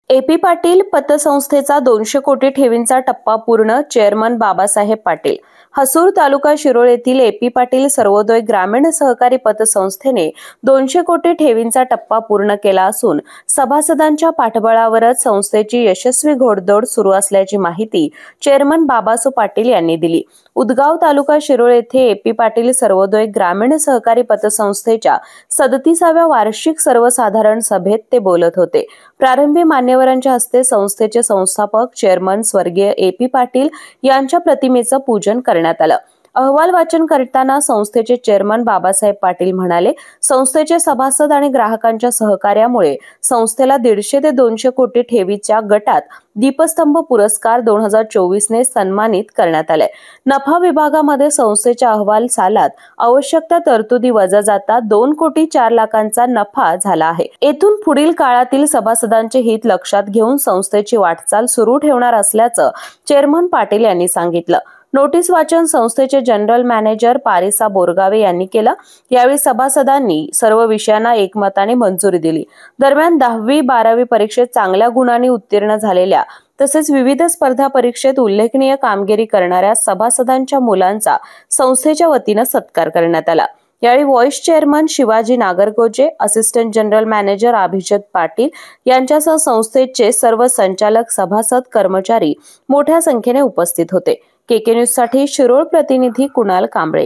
AP Patil पतसंस्थेचा 200 कोटी ठेवींचा टप्पा पूर्ण. चेअरमन बाबासाहेब पाटील. हसूर तालुका शिरोळ येथील एपी पाटील सर्वोदय ग्रामीण सहकारी पतसंस्थेने 200 कोटी ठेवींचा टप्पा पूर्ण केला असून सभासदांच्या पाठबळावरच संस्थेची यशस्वी घोडदौड सुरू असल्याची माहिती चेअरमन बाबासो पाटील यांनी दिली. उदगाव तालुका शिरोळ येथे एपी पाटील सर्वोदय ग्रामीण सहकारी पतसंस्थेच्या 37व्या वार्षिक सर्वसाधारण सभेत ते बोलत होते. प्रारंभी मान्यवरांच्या हस्ते संस्थेचे संस्थापक चेअरमन स्वर्गीय एपी पाटील यांच्या प्रतिमेचं पूजन करण्यात आलं. अहवाल वाचन करताना संस्थेचे चेअरमन बाबासाहेब पाटील म्हणाले, संस्थेचे सभासद आणि ग्राहकांच्या सहकार्यामुळे संस्थेला 150 ते 200 कोटी ठेवीच्या गटात दीपस्तंभ पुरस्कार 2024 ने सन्मानित करण्यात आले. नफा विभागामध्ये संस्थेच्या अहवाल सालात आवश्यक तरतुदी वजा जाता 2 कोटी 4 लाखांचा नफा झाला आहे. येथून पुढील काळातील सभासदांचे हित लक्षात घेऊन संस्थेची वाटचाल सुरू ठेवणार असल्याचं चेअरमन पाटील यांनी सांगितलं. नोटीस वाचन संस्थेचे जनरल मॅनेजर पारिसा बोरगावे यांनी केलं. यावेळी सभासदांनी सर्व विषयांना एकमताने मंजुरी दिली. दरम्यान 10वी-12वी परीक्षेत चांगल्या गुणांनी उत्तीर्ण झालेल्या तसेच विविध स्पर्धा परीक्षेत उल्लेखनीय कामगिरी करणाऱ्या सभासदांच्या मुलांचा संस्थेच्या वतीनं सत्कार करण्यात आला. यावेळी vice chairman Shivaji Nagargoje, assistant general manager Abhijit Patil यांच्यासह संस्थेचे सर्व संचालक, सभासद, कर्मचारी मोठ्या संख्येने उपस्थित होते. केके न्यूज साठी शिरोळ प्रतिनिधी कुणाल कांबळे.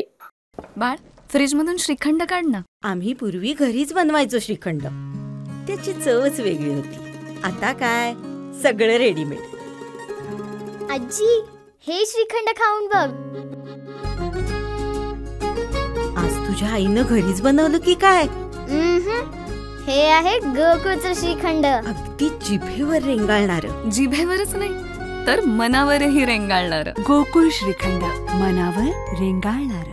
बाळ, फ्रीज मधून श्रीखंड काढ ना. आम्ही पूर्वी घरीच बनवायचो श्रीखंड. त्याची चवच वेगळी होती. आता काय सगळं रेडीमेड. आजी, हे श्रीखंड खाऊन बघ. आज तुझ्या आईनं घरीच बनवलं की काय? हे आहे गोकुळचं श्रीखंड. अगदी जिभेवर रेंगाळणार. जिभेवरच नाही तर मनावरही रेंगाळणार. गोकुळ श्रीखंड, मनावर रेंगाळणार.